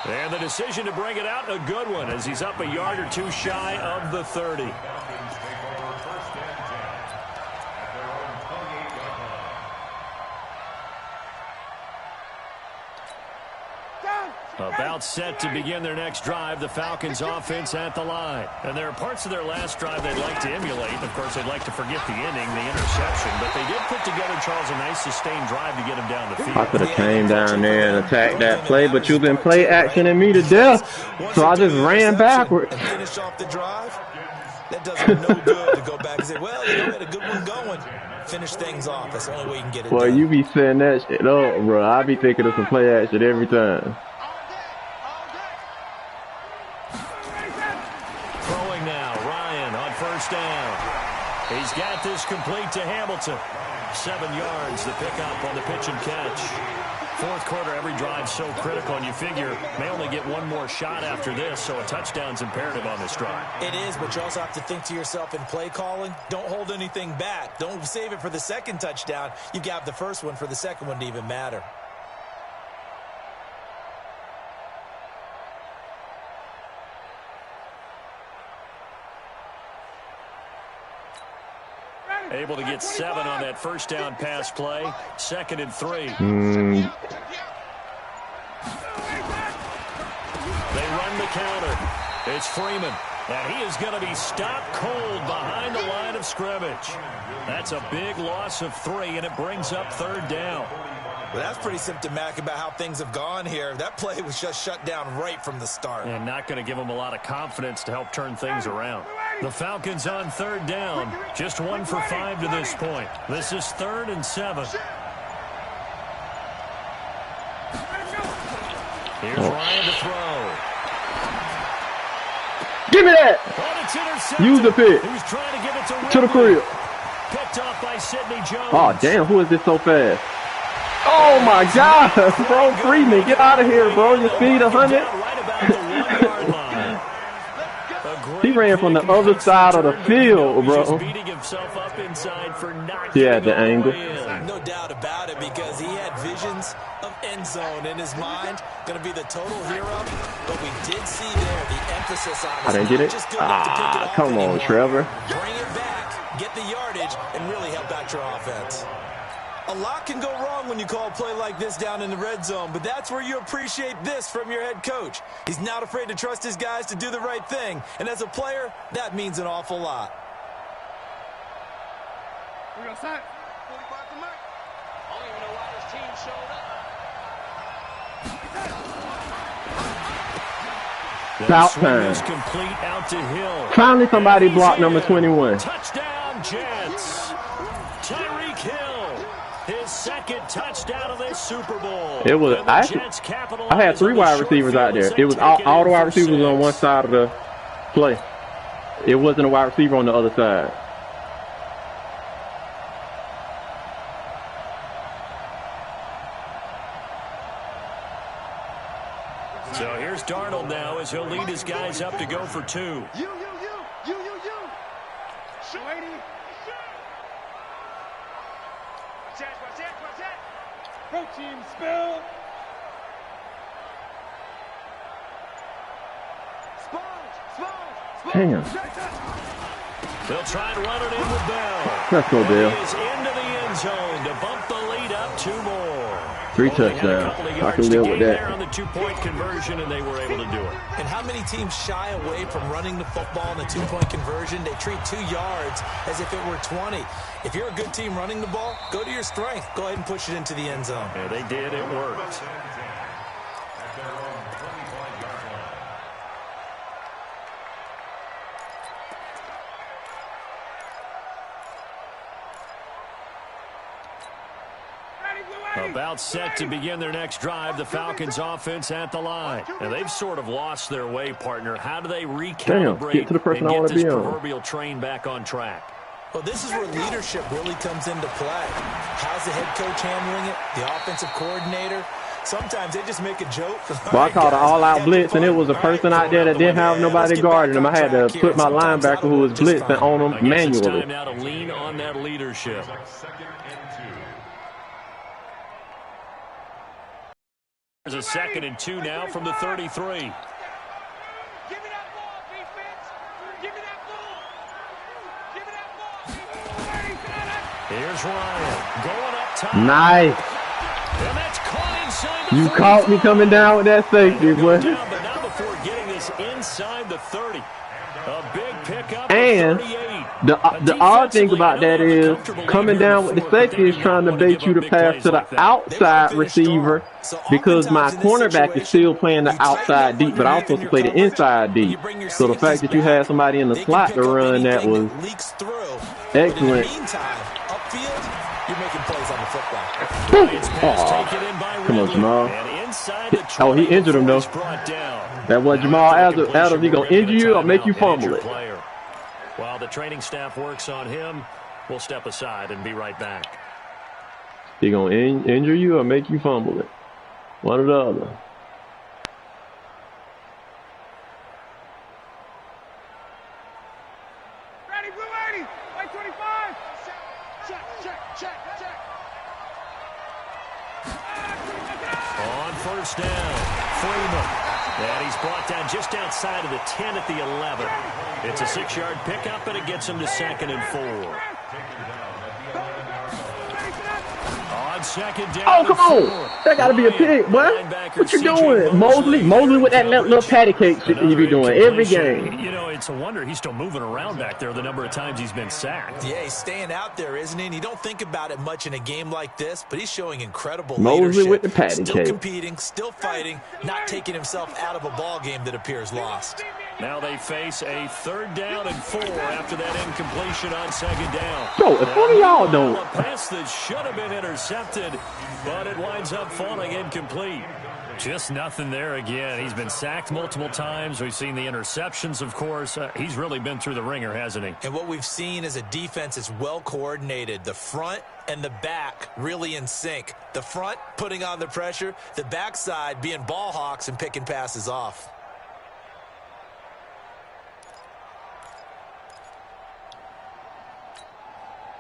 And the decision to bring it out, a good one, as he's up a yard or two shy of the 30. About set to begin their next drive, the Falcons offense at the line. And there are parts of their last drive they'd like to emulate. Of course, they'd like to forget the inning, the interception. But they did put together, Charles, a nice sustained drive to get him down the field. I could have came down there and attacked that play, but you've been play actioning me to death. So I just ran backward. And finish off the drive. That does him no good to go back and say, well, you had a good one going. Finish things off. That's the only way you can get it done. Well, you be setting that shit up, bro. I be thinking of some play action every time. He's got this complete to Hamilton. 7 yards, the pickup on the pitch and catch. 4th quarter, every drive so critical, and you figure may only get one more shot after this, so a touchdown's imperative on this drive. It is, but you also have to think to yourself in play calling, don't hold anything back. Don't save it for the second touchdown. You've got the first one for the second one to even matter. Able to get 7 on that first down pass play. 2nd and 3. They run the counter. It's Freeman. And he is going to be stopped cold behind the line of scrimmage. That's a big loss of 3, and it brings up 3rd down. Well, that's pretty symptomatic about how things have gone here. That play was just shut down right from the start. And not going to give them a lot of confidence to help turn things around. The Falcons on 3rd down. Just 1 for 5 to this point. This is 3rd and 7. Here's Ryan to throw. Give me that. Use the pick. Who's trying to give it to the crib. Picked off by Sidney Jones. Oh, damn. Who is this so fast? Oh, my God. Bro, Freeman, get out of here, bro. You speed 100. He ran from the other side of the field, bro. Yeah, the angle. No doubt about it, because he had visions of end zone in his mind. Going to be the total hero. But we did see there the emphasis on I didn't get it. Come on, Trevor. Bring it back, get the yardage, and really help out your offense. A lot can go wrong when you call a play like this down in the red zone, but that's where you appreciate this from your head coach. He's not afraid to trust his guys to do the right thing, and as a player, that means an awful lot. We're going to set. 45 to Mike. I don't even know why this team showed up. South time. Complete out to Hill. Finally, somebody blocked number 21. Touchdown, Jets. Tyreek Hill. His 2nd touchdown of this Super Bowl. It was I had 3 wide receivers out there. It was all the wide receivers on one side of the play. It wasn't a wide receiver on the other side. So here's Darnold now as he'll lead his guys up to go for 2. You. Show 80. Watch that. Protein spill. Sponge. Damn. They'll try and run it in with Bell. Let's go, Bell. He is into the end zone to bump the lead up 2 more. 3 touchdowns. I can live with that. On the 2-point conversion, and they were able to do it. And how many teams shy away from running the football in the 2-point conversion? They treat 2 yards as if it were 20. If you're a good team running the ball, go to your strength. Go ahead and push it into the end zone. Yeah, they did. It worked. About set to begin their next drive, the Falcons offense at the line. And they've sort of lost their way, partner. How do they recalibrate get to the person and I get this be on. proverbial train back on track? Well, this is where leadership really comes into play. How's the head coach handling it? The offensive coordinator? Sometimes they just make a joke. Well, I called an all-out blitz, and it was a person out there that didn't have nobody guarding him. I had to put my linebacker who was blitzing on him manually. It's time now to lean on that leadership. There's a 2nd and 2 now from the 33. Give me that ball, defense. Give me that ball. Give me that ball. Here's Ryan going up top. Nice. And that's caught inside the You 35. caught me coming down with that safety, boy. Down, but not before getting this inside the 30. A big pickup. And the odd thing about that is coming down with the safety is trying to bait you to pass to the outside receiver because my cornerback is still playing the outside deep, but I was supposed to play the inside deep. So the fact that you had somebody in the slot to run that was excellent. You're making plays on the football. Come on, Jamal. Oh, he injured him, though. That was Jamal Adams. He going to injure you or make you fumble it. While the training staff works on him, we'll step aside and be right back. He going to injure you or make you fumble it. One or the other. Ready, blue 80. White 25. Check. On first down, Freeman. And he's brought down just outside of the 10 at the 11. It's a 6-yard pickup, and it gets him to 2nd and 4. On 2nd down. Oh, come on. That got to be a pick, boy. What you doing? Mosley with that little patty cake shit he be doing every game. You know, it's a wonder he's still moving around back there the number of times he's been sacked. Yeah, he's staying out there, isn't he? And you don't think about it much in a game like this, but he's showing incredible Mosley leadership. with the patty cake. Still competing, still fighting, not taking himself out of a ball game that appears lost. Now they face a 3rd down and 4 after that incompletion on 2nd down. Bro, if one of y'all don't. A pass that should have been intercepted, but it winds up falling incomplete. Just nothing there again. He's been sacked multiple times. We've seen the interceptions, of course. He's really been through the ringer, hasn't he? And what we've seen is a defense that's well coordinated. The front and the back really in sync. The front putting on the pressure, the backside being ball hawks and picking passes off.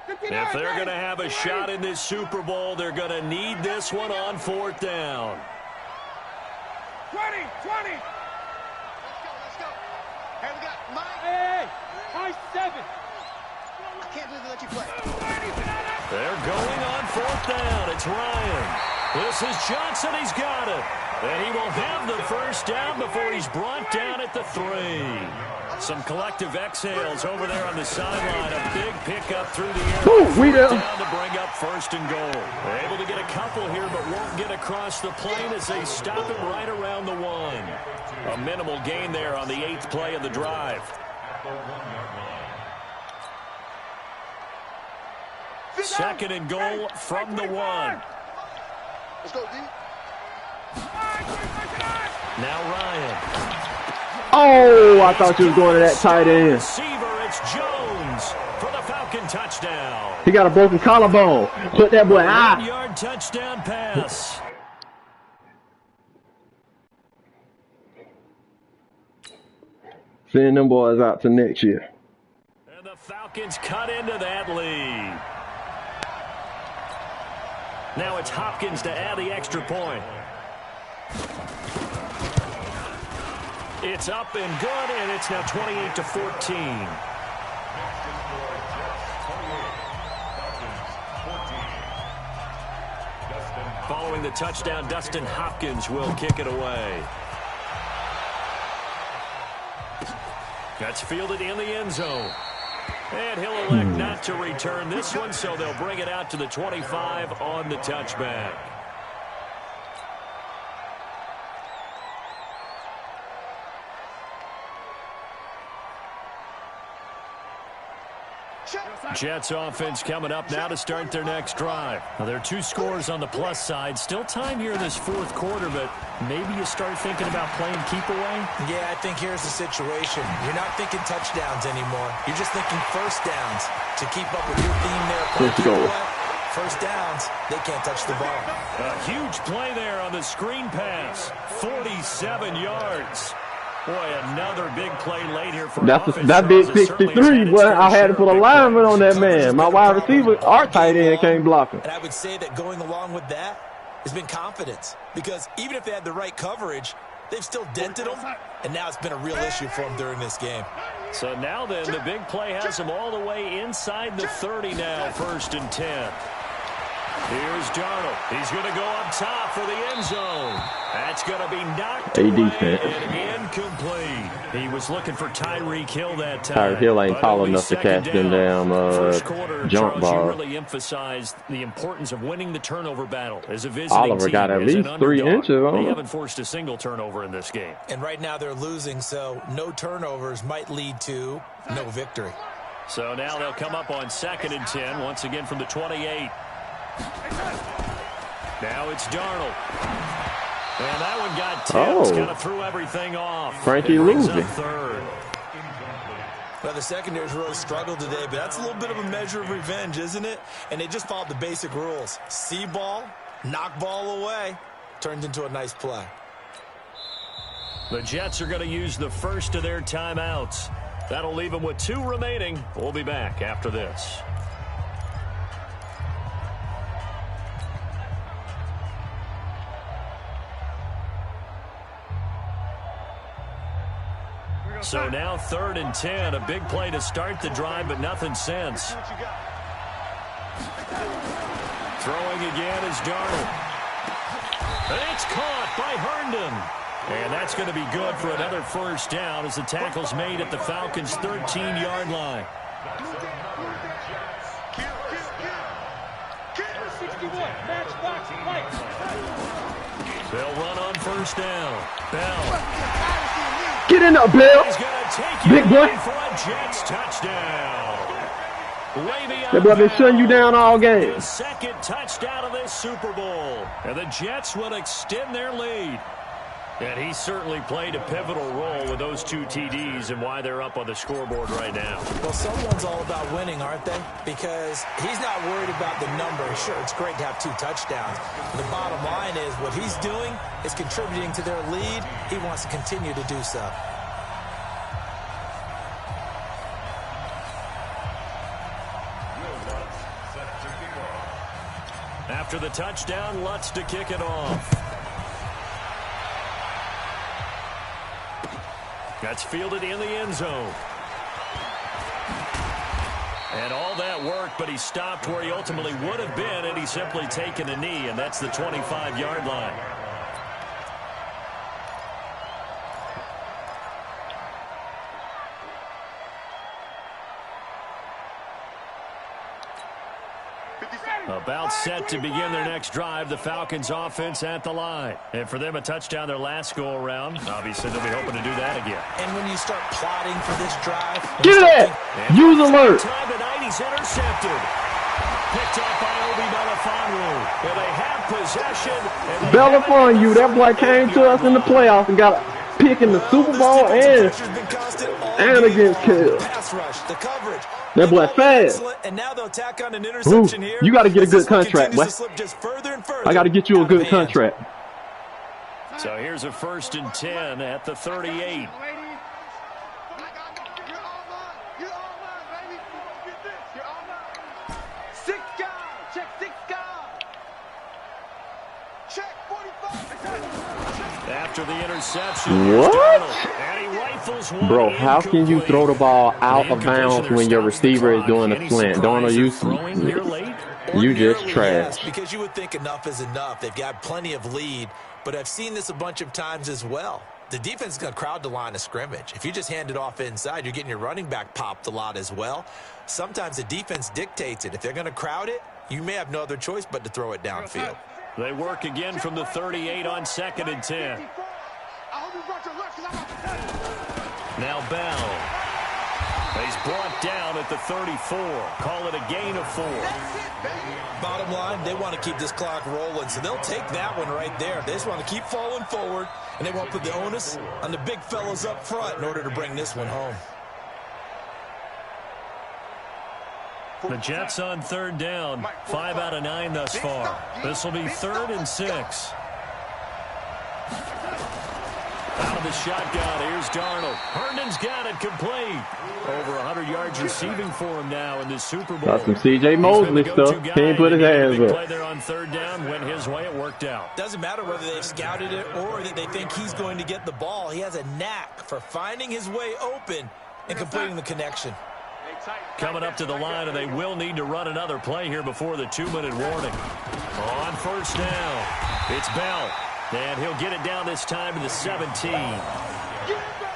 If they're going to have a shot in this Super Bowl, they're going to need this one on 4th down. 20. Let's go. Hey, we got Mike. Hey, Mike 7. I can't believe they let you play. They're going on 4th down. It's Ryan. This is Johnson. He's got it. And he will have the first down before he's brought down at the 3. Some collective exhales over there on the sideline. A big pickup through the air. We down to bring up 1st and goal. They're able to get a couple here, but won't get across the plane as they stop him right around the 1. A minimal gain there on the 8th play of the drive. Second and goal from the 1. Let's go, D. Now Ryan. Oh, I thought you was going to that tight end. Receiver, it's Jones for the Falcon touchdown. He got a broken collarbone. Put that boy out. 1-yard touchdown pass. Send them boys out to next year. And the Falcons cut into that lead. Now it's Hopkins to add the extra point. It's up and good, and it's now 28-14. Following the touchdown, Dustin Hopkins will kick it away. That's fielded in the end zone. And he'll elect not to return this one, so they'll bring it out to the 25 on the touchback. Jets offense coming up now to start their next drive. Now, there are 2 scores on the plus side. Still time here in this 4th quarter, but maybe you start thinking about playing keep away? Yeah, I think here's the situation. You're not thinking touchdowns anymore. You're just thinking first downs to keep up with your theme there. Let's go. First downs, they can't touch the ball. A huge play there on the screen pass. 47 yards. Boy, another big play late here for that big 63, boy. I had to put a lineman on that man. My wide receiver, our tight end, can't block him. And I would say that going along with that has been confidence. Because even if they had the right coverage, they've still dented them. And now it's been a real issue for them during this game. So now then, the big play has them all the way inside the 30 now, 1st and 10. Here's Darnold. He's going to go up top for the end zone. That's going to be knocked away and incomplete. He was looking for Tyreek Hill that time. Tyreek Hill ain't tall enough to catch them damn jump ball. You really emphasized the importance of winning the turnover battle as a visiting Oliver team. got at least 3 inches on They him. haven't forced a single turnover in this game. And right now they're losing, so no turnovers might lead to no victory. So now they'll come up on 2nd and 10, once again from the 28. Now it's Darnold. And that one got tipped. Kind of threw everything off. Frankie Louis. Well, the secondary's really struggled today, but that's a little bit of a measure of revenge, isn't it? And they just followed the basic rules. See ball, knock ball away. Turned into a nice play. The Jets are going to use the first of their timeouts. That'll leave them with 2 remaining. We'll be back after this. So now 3rd and 10, a big play to start the drive, but nothing since. Throwing again is Darnold. And it's caught by Herndon. And that's going to be good for another first down as the tackle's made at the Falcons' 13-yard line. They'll run on first down. Bell. Get in there, Bill. Big boy. For a Jets touchdown. That boy been shutting you down all game. The 2nd touchdown of this Super Bowl. And the Jets will extend their lead. And he certainly played a pivotal role with those 2 TDs and why they're up on the scoreboard right now. Well, someone's all about winning, aren't they? Because he's not worried about the number. Sure, it's great to have 2 touchdowns. But the bottom line is what he's doing is contributing to their lead. He wants to continue to do so. After the touchdown, Lutz to kick it off. That's fielded in the end zone. And all that work, but he stopped where he ultimately would have been had he simply taken a knee, and that's the 25-yard line. About set to begin their next drive, the Falcons offense at the line. And for them, a touchdown their last go-around. Obviously, they'll be hoping to do that again. And when you start plotting for this drive... Get it! Use alert! Time tonight, he's intercepted. Picked up by Obi Melifonwu. Well, they have possession. Melifonwu, that boy came to us in the playoffs and got a pick in the Super Bowl and against Kill. The coverage. That boy fast. And now they'll tack on an interception here. You got to get a good contract, boy. I got to get you a good contract. So here's a 1st and 10 at the 38. After the interception, what? Bro, Bro, how can you throw the ball out of bounds when your receiver is doing a slant? Darnold, you You just Ordinarily, trash. yes, because you would think enough is enough. They've got plenty of lead, but I've seen this a bunch of times as well. The defense is going to crowd the line of scrimmage. If you just hand it off inside, you're getting your running back popped a lot as well. Sometimes the defense dictates it. If they're going to crowd it, you may have no other choice but to throw it downfield. They work again from the 38 on 2nd and 10. Now Bell. He's brought down at the 34. Call it a gain of 4. Bottom line, they want to keep this clock rolling, so they'll take that one right there. They just want to keep falling forward, and they won't put the onus on the big fellas up front in order to bring this one home. The Jets on 3rd down. 5 out of 9 thus far. This will be 3rd and 6. Out of the shotgun, here's Darnold. Herndon's got it complete. Over 100 yards receiving for him now in this Super Bowl. Got some C.J. Mosley stuff. He ain't put his hands up. Play there on 3rd down, went his way, it worked out. Doesn't matter whether they've scouted it or that they think he's going to get the ball. He has a knack for finding his way open and completing the connection. Coming up to the line, and they will need to run another play here before the 2-minute warning. On 1st down, it's Bell. And he'll get it down this time to the 17.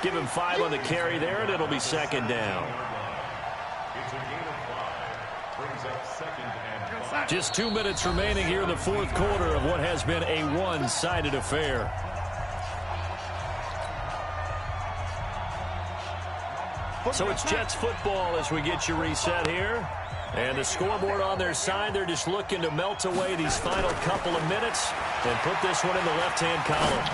Give him 5 on the carry there, and it'll be 2nd down. Just 2 minutes remaining here in the 4th quarter of what has been a one-sided affair. So it's Jets football as we get you reset here. And the scoreboard on their side, they're just looking to melt away these final couple of minutes and put this one in the left-hand column.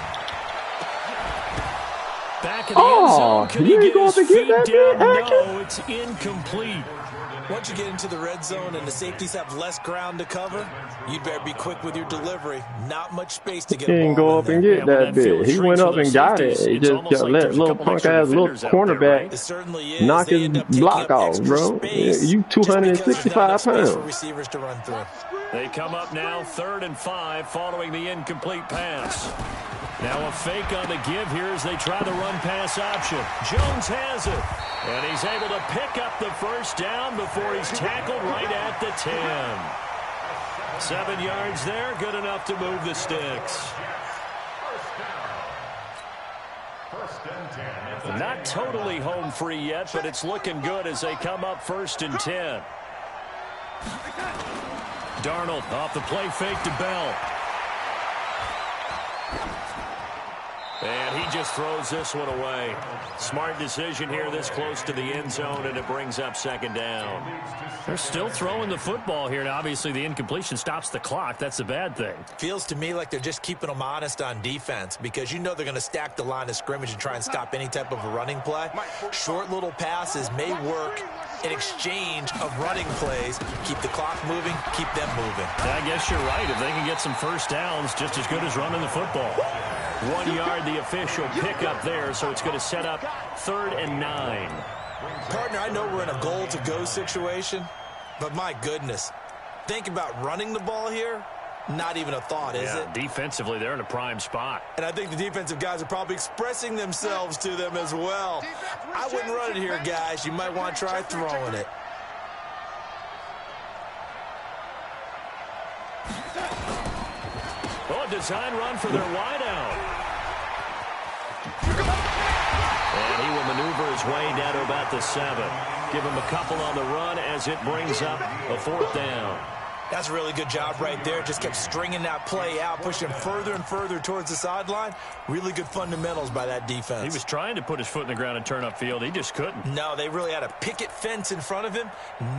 Back in the end zone. Can he get his feet down? No, it's incomplete. Once you get into the red zone and the safeties have less ground to cover, you'd better be quick with your delivery. Not much space to get He a didn't ball go up and get that bit. He went up and got it. He just got let little punk-ass little cornerback knock his block off, bro. You 265 pounds. Receivers to run through. They come up now 3rd and 5 following the incomplete pass. Now a fake on the give here as they try the run-pass option. Jones has it. And he's able to pick up the 1st down before he's tackled right at the 10. 7 yards there, good enough to move the sticks. Not totally home free yet, but it's looking good as they come up 1st and 10. Darnold off the play fake to Bell. And he just throws this one away. Smart decision here this close to the end zone, and it brings up 2nd down. They're still throwing the football here, and obviously the incompletion stops the clock. That's the bad thing. Feels to me like they're just keeping them honest on defense because you know they're going to stack the line of scrimmage and try and stop any type of a running play. Short little passes may work in exchange of running plays. Keep the clock moving, keep them moving. I guess you're right. If they can get some 1st downs, just as good as running the football. 1 yard, the official pickup there, so it's going to set up 3rd and 9. Partner, I know we're in a goal-to-go situation, but my goodness, think about running the ball here. Not even a thought, is it? Defensively, they're in a prime spot. And I think the defensive guys are probably expressing themselves to them as well. I wouldn't run it here, guys. You might want to try throwing it. Oh, design run for their wideout. And he will maneuver his way down to about the 7. Give him a couple on the run as it brings up a 4th down. That's a really good job right there. Just kept stringing that play out, pushing further and further towards the sideline. Really good fundamentals by that defense. He was trying to put his foot in the ground and turn upfield. He just couldn't. No, they really had a picket fence in front of him.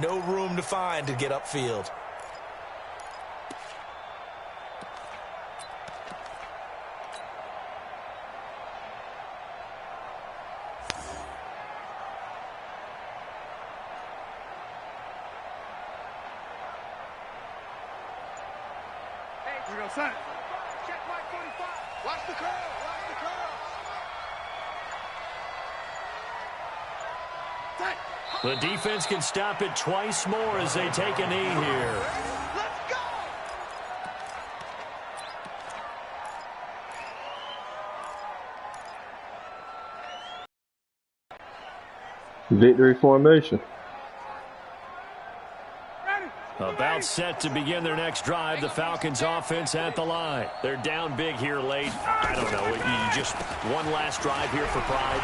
No room to find to get upfield. Check my 45. Watch the curl. Watch the curl. The defense can stop it twice more as they take a knee here. Let's go. Victory formation. Ready. About Now set to begin their next drive, the Falcons offense at the line. They're down big here late. I don't know. You just one last drive here for pride.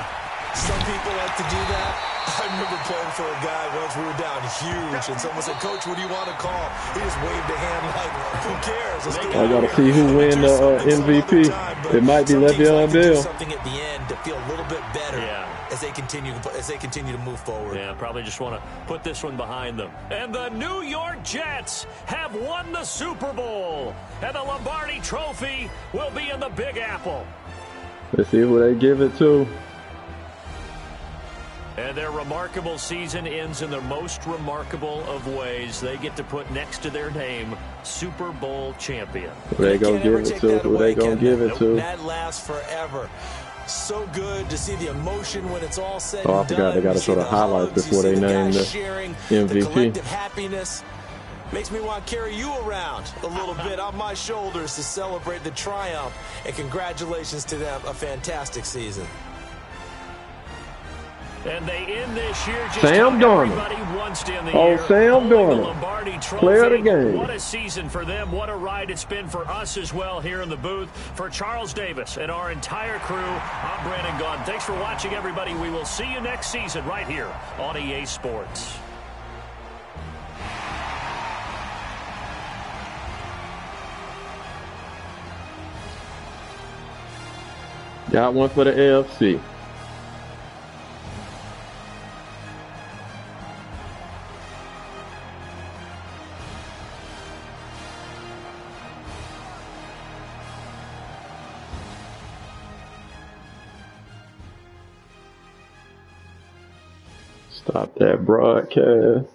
Some people like to do that. I remember playing for a guy once. We were down huge, and someone said, "Coach, what do you want to call?" He just waved a hand like, "Who cares?" I got to see who win the MVP. It might be Le'Veon Bell. Something at the end to feel a little bit better as they continue to move forward. Yeah, probably just want to put this one behind them. And the New York Jets have won the Super Bowl, and the Lombardi Trophy will be in the Big Apple. Let's see who they give it to. And their remarkable season ends in the most remarkable of ways. They get to put next to their name, Super Bowl champion. Who they gonna give it to? Who they gonna give it to? That lasts forever. So good to see the emotion when it's all said I and done. forgot they got to show the highlights before they name the MVP. The collective happiness makes me want to carry you around a little bit on my shoulders to celebrate the triumph. And congratulations to them. A fantastic season. And they end this year just Sam Darnold. Sam Darnold. Player of the game. What a season for them. What a ride it's been for us as well here in the booth. For Charles Davis and our entire crew, I'm Brandon Gaudin. Thanks for watching, everybody. We will see you next season right here on EA Sports. Got one for the AFC. Stop that broadcast.